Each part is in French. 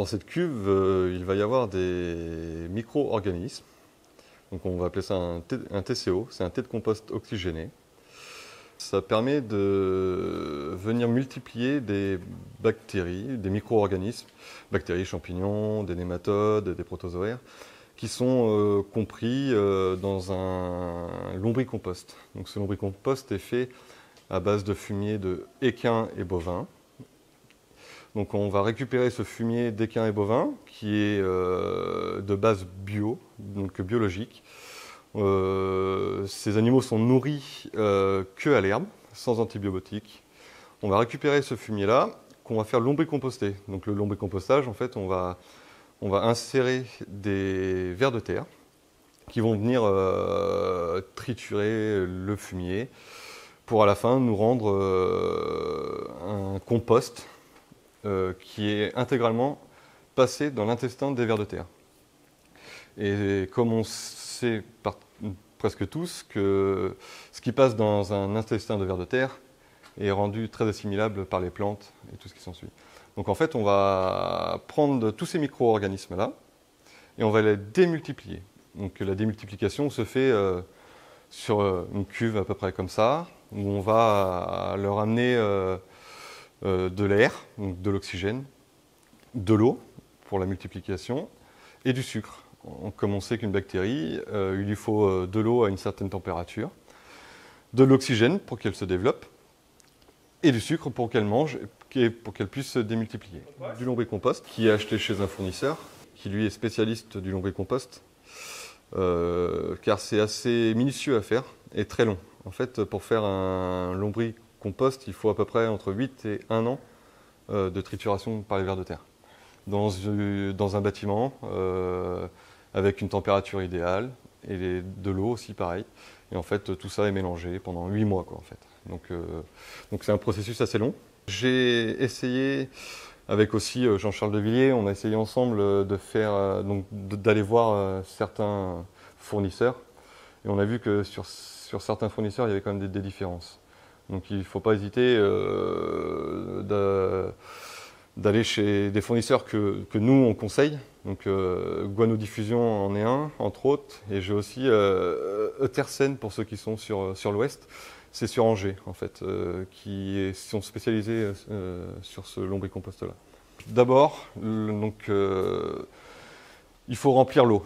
dans cette cuve, il va y avoir des micro-organismes. Donc on va appeler ça un TCO, c'est un thé de compost oxygéné. Ça permet de venir multiplier des bactéries, des micro-organismes, bactéries, champignons, des nématodes, des protozoaires, qui sont compris dans un lombricompost. Donc ce lombricompost est fait à base de fumier de équin et bovin. Donc on va récupérer ce fumier d'équin et bovin qui est de base bio, donc biologique. Ces animaux sont nourris que à l'herbe, sans antibiotiques. On va récupérer ce fumier-là qu'on va faire lombricomposter. Donc le lombricompostage, en fait, on va insérer des vers de terre qui vont venir triturer le fumier pour à la fin nous rendre un compost qui est intégralement passé dans l'intestin des vers de terre. Et comme on sait presque tous que ce qui passe dans un intestin de vers de terre est rendu très assimilable par les plantes et tout ce qui s'ensuit. Donc en fait, on va prendre tous ces micro-organismes-là et on va les démultiplier. Donc la démultiplication se fait sur une cuve à peu près comme ça, où on va leur amener de l'air, donc de l'oxygène, de l'eau pour la multiplication et du sucre. Comme on sait qu'une bactérie, il lui faut de l'eau à une certaine température, de l'oxygène pour qu'elle se développe et du sucre pour qu'elle mange et pour qu'elle puisse se démultiplier. Du lombricompost qui est acheté chez un fournisseur qui lui est spécialiste du lombricompost car c'est assez minutieux à faire et très long. En fait, pour faire un lombricompost, il faut à peu près entre 8 et 1 an de trituration par les vers de terre. Dans un bâtiment avec une température idéale et de l'eau aussi pareil. Et en fait, tout ça est mélangé pendant 8 mois, quoi, en fait. Donc c'est un processus assez long. J'ai essayé avec aussi Jean-Charles Devilliers, on a essayé ensemble d'aller voir certains fournisseurs. Et on a vu que sur certains fournisseurs, il y avait quand même des différences. Donc il ne faut pas hésiter d'aller chez des fournisseurs que nous, on conseille. Donc Guano Diffusion en est un, entre autres. Et j'ai aussi Etersen, pour ceux qui sont sur l'ouest. C'est sur Angers, en fait, qui sont spécialisés sur ce lombricompost-là. D'abord, il faut remplir l'eau.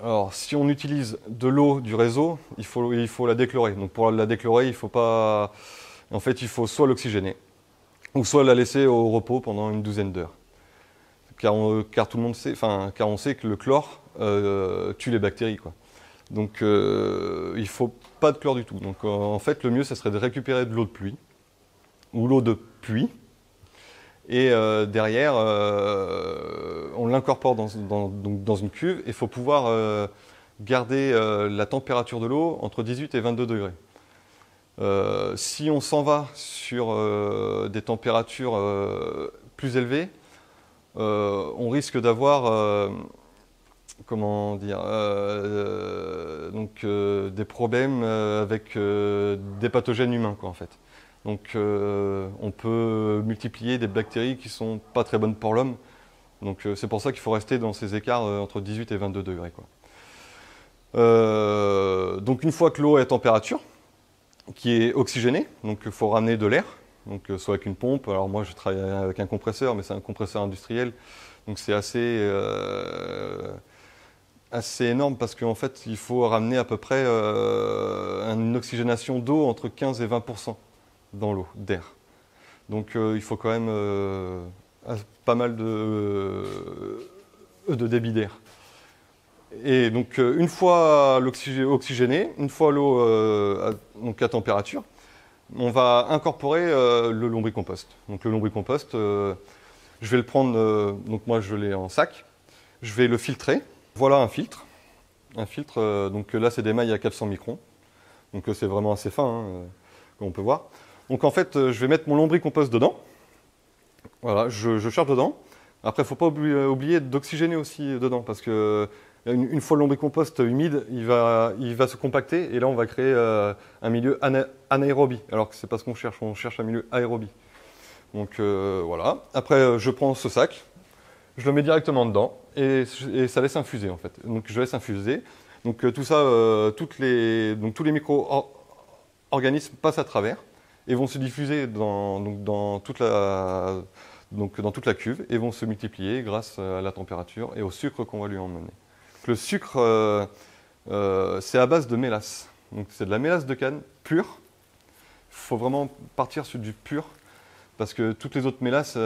Alors, si on utilise de l'eau du réseau, il faut la déchlorer. Donc, pour la déchlorer, il faut pas... En fait, il faut soit l'oxygéner, ou soit la laisser au repos pendant une douzaine d'heures. Car tout le monde sait, car on sait que le chlore tue les bactéries, quoi. Donc, il ne faut pas de chlore du tout. Donc, en fait, le mieux, ça serait de récupérer de l'eau de pluie, ou l'eau de pluie, et derrière, on l'incorpore dans une cuve, et il faut pouvoir garder la température de l'eau entre 18 et 22 degrés. Si on s'en va sur des températures plus élevées, on risque d'avoir des problèmes avec des pathogènes humains, quoi, en fait. Donc on peut multiplier des bactéries qui ne sont pas très bonnes pour l'homme. Donc c'est pour ça qu'il faut rester dans ces écarts entre 18 et 22 degrés, quoi. Donc une fois que l'eau est à température, qui est oxygénée, donc il faut ramener de l'air, donc soit avec une pompe. Alors moi je travaille avec un compresseur, mais c'est un compresseur industriel, donc c'est assez énorme parce qu'en fait il faut ramener à peu près une oxygénation d'eau entre 15 et 20% dans l'eau, d'air. Donc il faut quand même pas mal de débit d'air. Et donc une fois oxygéné, une fois l'eau à température, on va incorporer le lombricompost. Donc le lombricompost, je vais le prendre, donc moi je l'ai en sac, je vais le filtrer. Voilà un filtre. Donc là c'est des mailles à 400 microns. Donc c'est vraiment assez fin, hein, comme on peut voir. Donc en fait, je vais mettre mon lombricompost dedans. Voilà, je charge dedans. Après, il ne faut pas oublier d'oxygéner aussi dedans, parce que une fois le lombricompost humide, il va se compacter, et là on va créer un milieu anaérobie, alors que ce n'est pas ce qu'on cherche un milieu aérobie. Donc voilà. Après, je prends ce sac, je le mets directement dedans et ça laisse infuser en fait. Donc je laisse infuser. Donc tout ça, donc, tous les micro-organismes passent à travers et vont se diffuser dans toute la cuve et vont se multiplier grâce à la température et au sucre qu'on va lui emmener. Le sucre, c'est à base de mélasse. Donc c'est de la mélasse de canne pure. Il faut vraiment partir sur du pur parce que toutes les autres mélasses,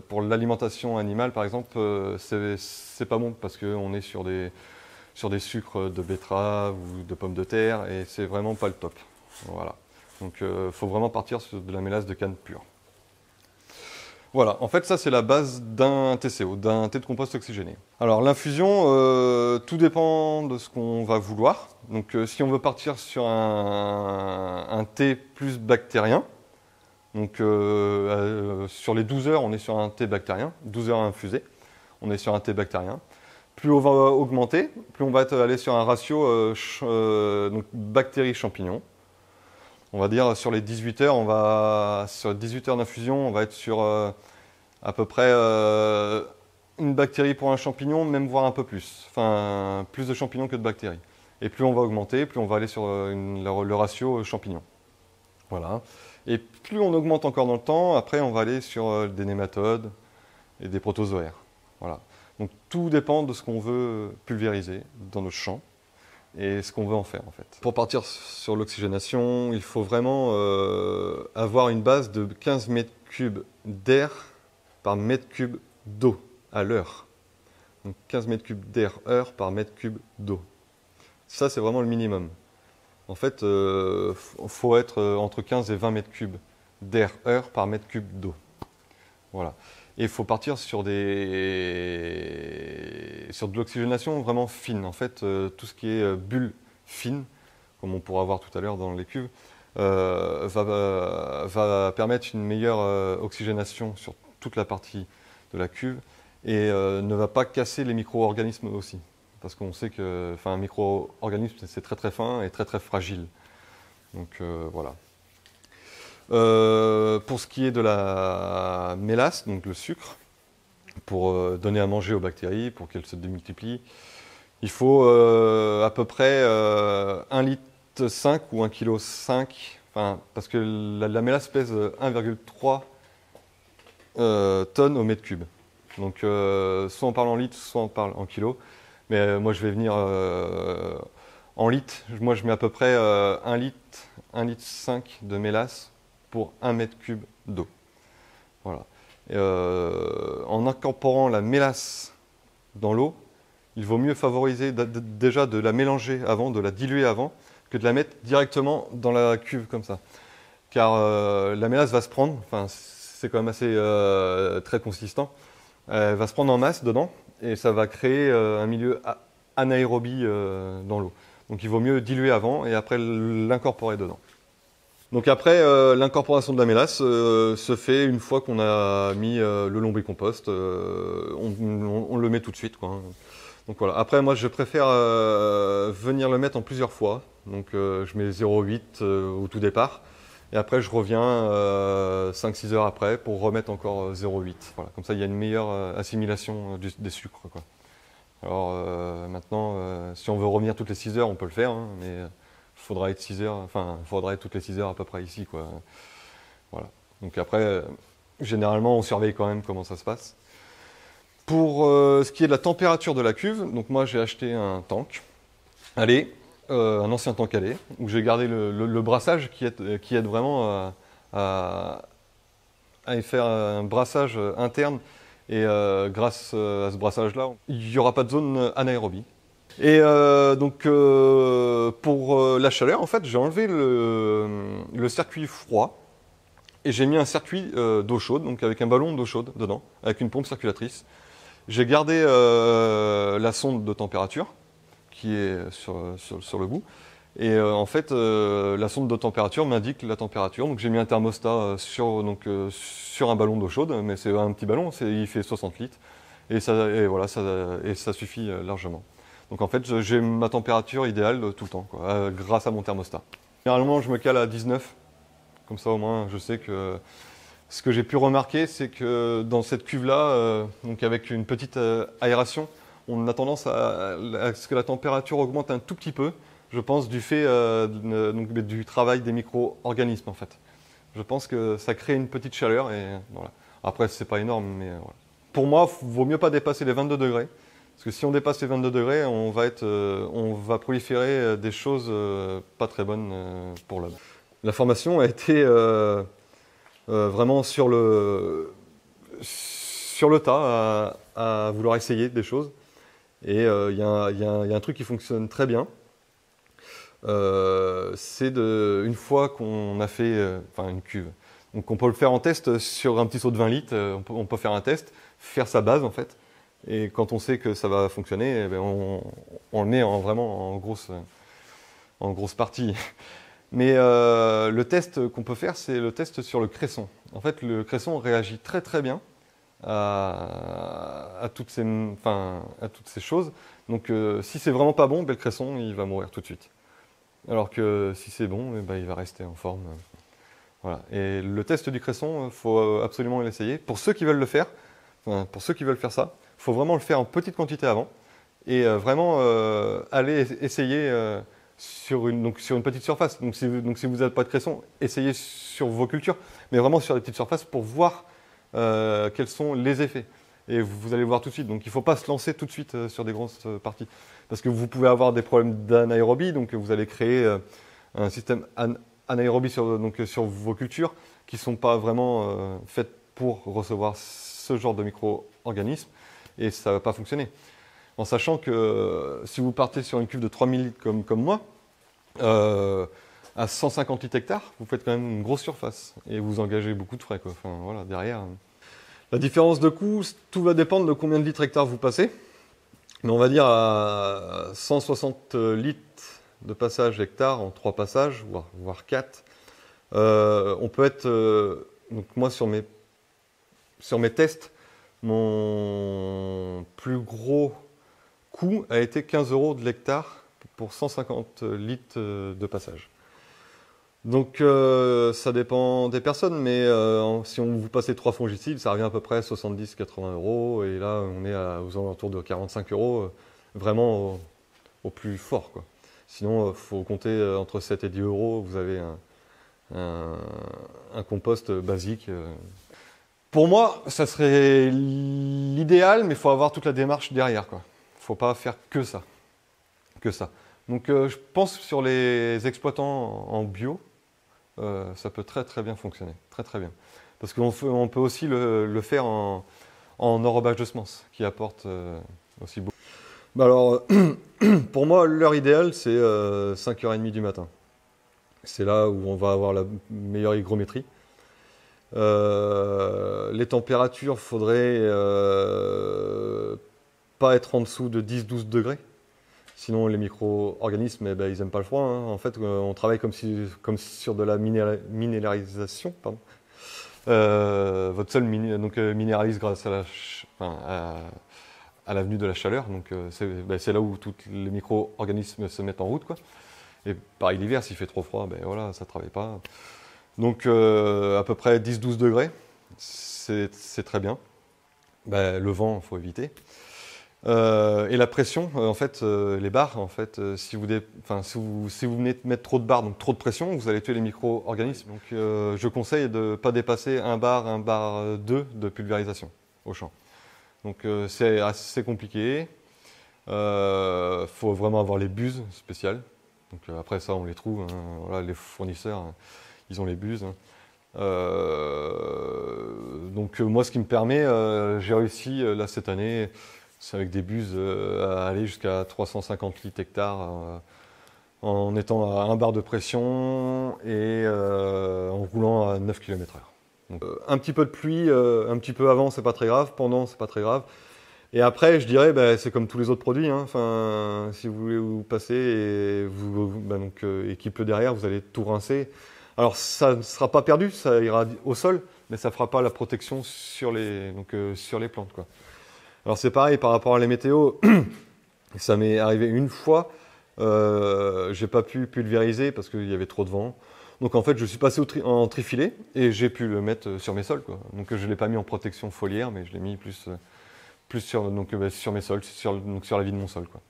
pour l'alimentation animale par exemple, c'est pas bon parce qu'on est sur des sucres de betterave ou de pommes de terre et c'est vraiment pas le top. Voilà. Donc il faut vraiment partir sur de la mélasse de canne pure. Voilà, en fait ça c'est la base d'un TCO, d'un thé de compost oxygéné. Alors l'infusion, tout dépend de ce qu'on va vouloir. Donc si on veut partir sur un thé plus bactérien, donc sur les 12 heures on est sur un thé bactérien, 12 heures infusé, on est sur un thé bactérien. Plus on va augmenter, plus on va aller sur un ratio donc bactéries-champignons. On va dire sur les 18 heures, sur 18 heures d'infusion, on va être sur à peu près une bactérie pour un champignon, même voire un peu plus. Enfin, plus de champignons que de bactéries. Et plus on va augmenter, plus on va aller sur le ratio champignon. Voilà. Et plus on augmente encore dans le temps, après on va aller sur des nématodes et des protozoaires. Voilà. Donc tout dépend de ce qu'on veut pulvériser dans notre champ et ce qu'on veut en faire en fait. Pour partir sur l'oxygénation, il faut vraiment avoir une base de 15 mètres cubes d'air par mètre cube d'eau à l'heure. Donc 15 mètres cubes d'air heure par mètre cube d'eau. Ça c'est vraiment le minimum. En fait, il faut être entre 15 et 20 mètres cubes d'air heure par mètre cube d'eau. Voilà. Et il faut partir sur de l'oxygénation vraiment fine. En fait, tout ce qui est bulles fines, comme on pourra voir tout à l'heure dans les cuves, va permettre une meilleure oxygénation sur toute la partie de la cuve et ne va pas casser les micro-organismes aussi. Parce qu'on sait qu'un micro-organisme, c'est très très fin et très très fragile. Donc voilà. Pour ce qui est de la mélasse, donc le sucre, pour donner à manger aux bactéries, pour qu'elles se démultiplient, il faut à peu près 1,5 litre ou 1,5 kg, parce que la mélasse pèse 1,3 tonnes au mètre cube. Donc soit on parle en litres, soit on parle en kilos. Mais moi je vais venir en litres. Moi je mets à peu près 1 litre, 1,5 litre de mélasse pour 1 mètre cube d'eau. Voilà. En incorporant la mélasse dans l'eau, il vaut mieux favoriser déjà de la mélanger avant, de la diluer avant, que de la mettre directement dans la cuve comme ça. Car la mélasse va se prendre, c'est quand même assez très consistant, elle va se prendre en masse dedans et ça va créer un milieu anaérobie dans l'eau. Donc il vaut mieux diluer avant et après l'incorporer dedans. Donc après, l'incorporation de la mélasse se fait une fois qu'on a mis le lombricompost. On le met tout de suite, quoi. Donc voilà. Après, moi, je préfère venir le mettre en plusieurs fois. Donc je mets 0,8 au tout départ. Et après, je reviens 5-6 heures après pour remettre encore 0,8. Voilà. Comme ça, il y a une meilleure assimilation des sucres, quoi. Alors maintenant, si on veut revenir toutes les 6 heures, on peut le faire, hein, mais faudra être 6 heures, faudra être toutes les 6 heures à peu près ici, quoi. Voilà. Donc après, généralement, on surveille quand même comment ça se passe. Pour ce qui est de la température de la cuve, donc moi j'ai acheté un tank à lait, un ancien tank à lait, où j'ai gardé le brassage qui aide vraiment à faire un brassage interne. Et grâce à ce brassage-là, il n'y aura pas de zone anaérobie. Et donc pour la chaleur, en fait, j'ai enlevé le circuit froid et j'ai mis un circuit d'eau chaude, donc avec un ballon d'eau chaude dedans, avec une pompe circulatrice. J'ai gardé la sonde de température qui est sur le bout. Et en fait, la sonde de température m'indique la température. Donc j'ai mis un thermostat sur un ballon d'eau chaude, mais c'est un petit ballon, il fait 60 litres. Et ça suffit largement. Donc en fait, j'ai ma température idéale tout le temps, quoi, grâce à mon thermostat. Généralement, je me cale à 19. Comme ça, au moins, je sais que ce que j'ai pu remarquer, c'est que dans cette cuve-là, donc avec une petite aération, on a tendance à ce que la température augmente un tout petit peu, je pense, du fait donc, du travail des micro-organismes en fait. Je pense que ça crée une petite chaleur et voilà. Après, c'est pas énorme, mais voilà. Pour moi, il vaut mieux pas dépasser les 22 degrés. Parce que si on dépasse les 22 degrés, on va proliférer des choses pas très bonnes pour l'homme. La formation a été vraiment sur le tas à vouloir essayer des choses. Et il y a un truc qui fonctionne très bien. C'est une fois qu'on a fait une cuve. Donc on peut le faire en test sur un petit seau de 20 litres. On peut faire un test, faire sa base en fait. Et quand on sait que ça va fonctionner, eh bien, on le met vraiment en grosse partie. Mais le test qu'on peut faire, c'est le test sur le cresson. En fait, le cresson réagit très très bien à toutes ces choses. Donc si c'est vraiment pas bon, ben, le cresson il va mourir tout de suite. Alors que si c'est bon, eh ben, il va rester en forme. Voilà. Et le test du cresson, il faut absolument l'essayer. Pour ceux qui veulent le faire, pour ceux qui veulent faire ça, il faut vraiment le faire en petite quantité avant et vraiment aller essayer sur une petite surface. Donc si vous n'avez pas de cresson, essayez sur vos cultures, mais vraiment sur des petites surfaces pour voir quels sont les effets. Et vous allez voir tout de suite. Donc il ne faut pas se lancer tout de suite sur des grosses parties. Parce que vous pouvez avoir des problèmes d'anaérobie, donc vous allez créer un système anaérobie sur vos cultures qui ne sont pas vraiment faites pour recevoir ce genre de micro-organismes et ça ne va pas fonctionner. En sachant que si vous partez sur une cuve de 3000 litres comme moi, à 150 litres hectares, vous faites quand même une grosse surface et vous engagez beaucoup de frais, quoi. Enfin, voilà, derrière. La différence de coût, tout va dépendre de combien de litres hectares vous passez. Mais on va dire à 160 litres de passage hectare en 3 passages, voire 4. On peut être... donc moi, sur mes tests, mon plus gros coût a été 15 € de l'hectare pour 150 litres de passage. Donc ça dépend des personnes, mais si vous passez 3 fongicides, ça revient à peu près à 70-80 €. Et là, on est aux alentours de 45 €, vraiment au plus fort, quoi. Sinon, il faut compter entre 7 et 10 €, vous avez un compost basique. Pour moi, ça serait l'idéal, mais il faut avoir toute la démarche derrière, quoi. Il ne faut pas faire que ça. Donc je pense que sur les exploitants en bio, ça peut très très bien fonctionner, très très bien. Parce qu'on peut aussi le faire en enrobage de semences, qui apporte aussi beaucoup. Bah alors, pour moi, l'heure idéale, c'est 5h30 du matin. C'est là où on va avoir la meilleure hygrométrie. Les températures, faudrait pas être en dessous de 10-12 degrés. Sinon, les micro-organismes, ils n'aiment pas le froid, hein. En fait, on travaille comme sur de la minéralisation. Pardon. Votre sol minéralise grâce à l'avenue de la chaleur. Donc, c'est là où tous les micro-organismes se mettent en route, quoi. Et pareil, l'hiver, s'il fait trop froid, voilà, ça ne travaille pas. Donc, à peu près 10-12 degrés, c'est très bien. Le vent, il faut éviter. Et la pression, en fait, les barres, en fait, si vous venez de mettre trop de barres, donc trop de pression, vous allez tuer les micro-organismes. Donc, je conseille de ne pas dépasser 1 bar 2 de pulvérisation au champ. Donc, c'est assez compliqué. Faut vraiment avoir les buses spéciales. Donc, après ça, on les trouve, hein. Voilà, les fournisseurs, hein, ils ont les buses, hein. Donc, moi, ce qui me permet, j'ai réussi là cette année. C'est avec des buses à aller jusqu'à 350 litres hectare en étant à 1 bar de pression et en roulant à 9 km/h. Donc, un petit peu de pluie, un petit peu avant, c'est pas très grave. Pendant, c'est pas très grave. Et après, je dirais, c'est comme tous les autres produits, hein. Enfin, si vous voulez vous passer et qu'il pleut derrière, vous allez tout rincer. Alors, ça ne sera pas perdu, ça ira au sol, mais ça ne fera pas la protection sur les plantes, quoi. Alors c'est pareil par rapport à les météos, ça m'est arrivé une fois, J'ai pas pu pulvériser parce qu'il y avait trop de vent. Donc en fait, je suis passé en trifilet et j'ai pu le mettre sur mes sols, quoi. Donc je ne l'ai pas mis en protection foliaire, mais je l'ai mis plus sur, sur mes sols, donc sur la vie de mon sol, quoi.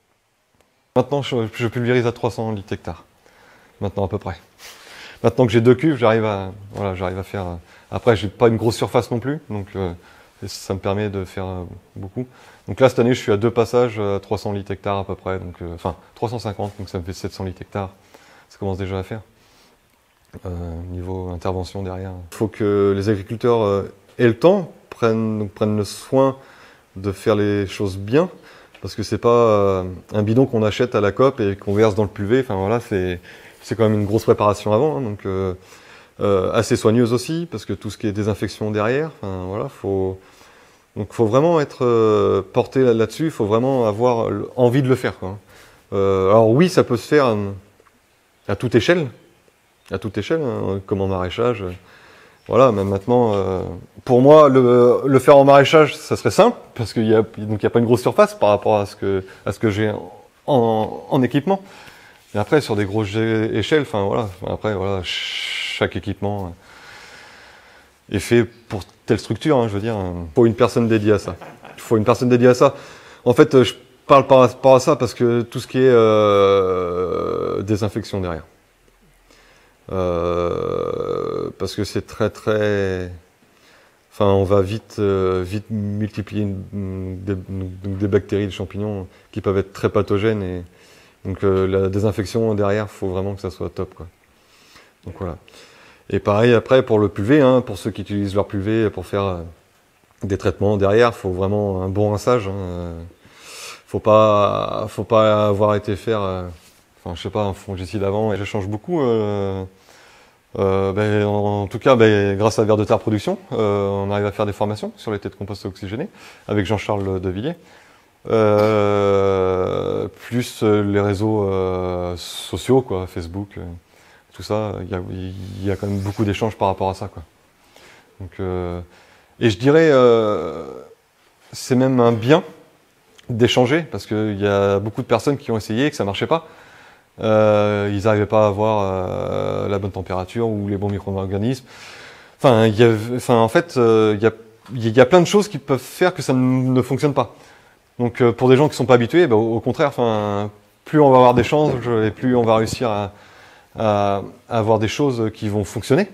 Maintenant, je pulvérise à 300 litres hectare. Maintenant à peu près. Maintenant que j'ai 2 cuves, j'arrive à faire. Après, j'ai pas une grosse surface non plus, donc ça me permet de faire beaucoup. Donc là, cette année, je suis à 2 passages à 300 litres hectare à peu près, donc enfin 350, donc ça me fait 700 litres hectare. Ça commence déjà à faire. Niveau intervention derrière. Il faut que les agriculteurs aient le temps, prennent le soin de faire les choses bien, parce que c'est pas un bidon qu'on achète à la COP et qu'on verse dans le PUV. Enfin voilà, c'est quand même une grosse préparation avant, hein, donc assez soigneuse aussi, parce que tout ce qui est désinfection derrière, enfin voilà, faut vraiment être porté là-dessus, il faut vraiment avoir envie de le faire, quoi. Alors oui, ça peut se faire à toute échelle, hein, comme en maraîchage. Voilà, même maintenant, pour moi, le faire en maraîchage, ça serait simple, parce qu'il y a pas une grosse surface par rapport à ce que j'ai en équipement. Et après, sur des grosses échelles, enfin voilà, après voilà, chaque équipement est fait pour telle structure, hein, je veux dire. Il faut une personne dédiée à ça. Il faut une personne dédiée à ça. En fait, je parle par rapport à ça parce que tout ce qui est désinfection derrière. Parce que c'est très... Enfin, on va vite multiplier des bactéries, des champignons qui peuvent être très pathogènes. Et donc la désinfection derrière, il faut vraiment que ça soit top, quoi. Donc voilà. Et pareil après pour le PUV, hein, pour ceux qui utilisent leur PUV pour faire des traitements derrière, il faut vraiment un bon rinçage. Hein. Faut pas avoir été faire... Enfin, je sais pas, un fongicide avant, et ça change beaucoup. En tout cas, grâce à Vers de Terre Production, on arrive à faire des formations sur les têtes de compost oxygénées avec Jean-Charles Devilliers. Plus les réseaux sociaux, quoi, Facebook, tout ça, il y a quand même beaucoup d'échanges par rapport à ça, quoi. Donc, et je dirais, c'est même un bien d'échanger, parce qu'il y a beaucoup de personnes qui ont essayé et que ça marchait pas. Ils n'arrivaient pas à avoir la bonne température ou les bons micro-organismes. Enfin, en fait, il y a plein de choses qui peuvent faire que ça ne fonctionne pas. Donc, pour des gens qui ne sont pas habitués, au contraire, enfin, plus on va avoir d'échanges et plus on va réussir à avoir des choses qui vont fonctionner.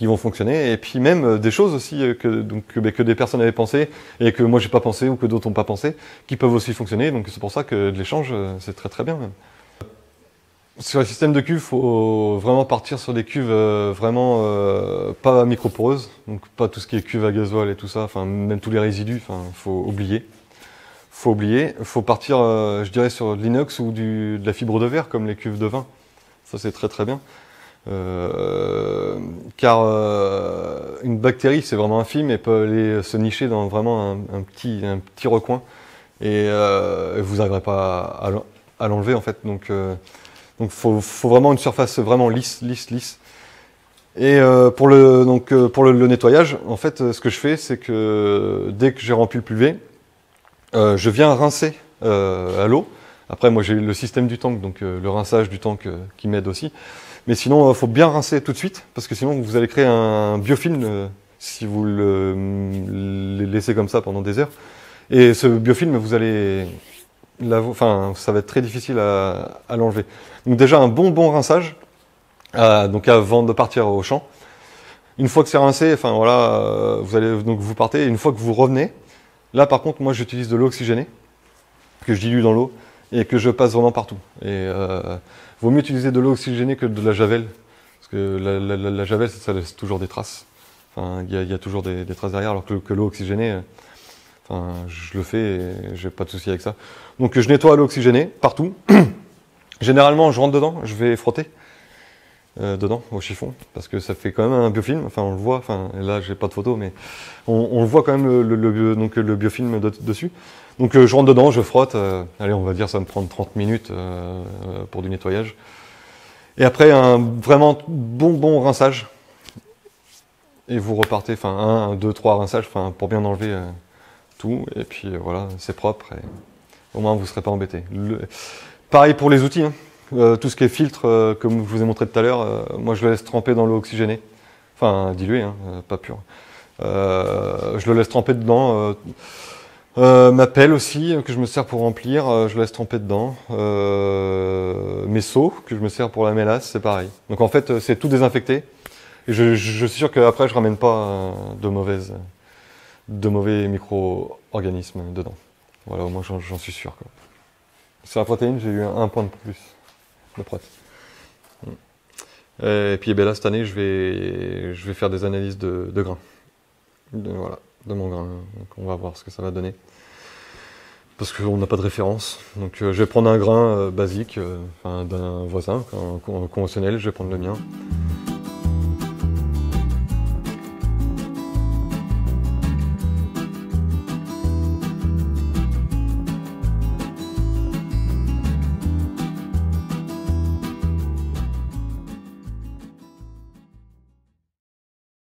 Et puis même des choses aussi que des personnes avaient pensé et que moi j'ai pas pensé ou que d'autres n'ont pas pensé, qui peuvent aussi fonctionner. Donc c'est pour ça que de l'échange, c'est très très bien même. Sur les systèmes de cuves, il faut vraiment partir sur des cuves vraiment pas microporeuses, donc pas tout ce qui est cuve à gasoil et tout ça, enfin même tous les résidus, enfin faut oublier. Faut partir, je dirais, sur de l'inox ou de la fibre de verre comme les cuves de vin. Ça c'est très très bien. Car une bactérie c'est vraiment infime et peut aller se nicher dans vraiment un petit recoin et vous n'arriverez pas à l'enlever en fait. Donc faut vraiment une surface vraiment lisse. Et pour le nettoyage, en fait, ce que je fais, c'est que dès que j'ai rempli le PUV, je viens rincer à l'eau. Après, moi, j'ai le système du tank, donc le rinçage du tank qui m'aide aussi. Mais sinon, il faut bien rincer tout de suite, parce que sinon, vous allez créer un biofilm si vous le laissez comme ça pendant des heures. Et ce biofilm, vous allez... ça va être très difficile à l'enlever. Donc déjà, un bon rinçage, donc avant de partir au champ. Une fois que c'est rincé, enfin voilà, vous partez. Et une fois que vous revenez, là par contre, moi j'utilise de l'eau oxygénée, que je dilue dans l'eau, et que je passe vraiment partout. Et vaut mieux utiliser de l'eau oxygénée que de la javel, parce que la javel, ça laisse toujours des traces. Enfin, il y a toujours des traces derrière, alors que l'eau oxygénée, enfin, je le fais et j'ai pas de souci avec ça. Donc je nettoie l'eau oxygénée partout. Généralement, je rentre dedans, je vais frotter dedans au chiffon, parce que ça fait quand même un biofilm. Enfin, on le voit. Enfin, là, j'ai pas de photo, mais on le voit quand même le biofilm dessus. Donc je rentre dedans, je frotte. Allez, on va dire, ça va me prendre 30 minutes pour du nettoyage. Et après, un vraiment bon rinçage. Et vous repartez, enfin, 1, 2, 3 rinçages, enfin, pour bien enlever tout. Et puis voilà, c'est propre. Et au moins, vous ne serez pas embêté. Pareil pour les outils, hein. Tout ce qui est filtre, comme je vous ai montré tout à l'heure, moi je le laisse tremper dans l'eau oxygénée, enfin diluée, hein, pas pure. Je le laisse tremper dedans. Ma pelle aussi, que je me sers pour remplir, je laisse tremper dedans. Mes seaux, que je me sers pour la mélasse, c'est pareil. Donc en fait, c'est tout désinfecté. Et je suis sûr qu'après, je ramène pas de mauvais micro-organismes dedans. Voilà, au moins j'en suis sûr, quoi. Sur la protéine, j'ai eu un point de plus de prot. Et puis ben là, cette année, je vais faire des analyses de grains. Voilà, de mon grain. Donc on va voir ce que ça va donner. Parce qu'on n'a pas de référence. Donc je vais prendre un grain basique, d'un voisin, conventionnel, je vais prendre le mien.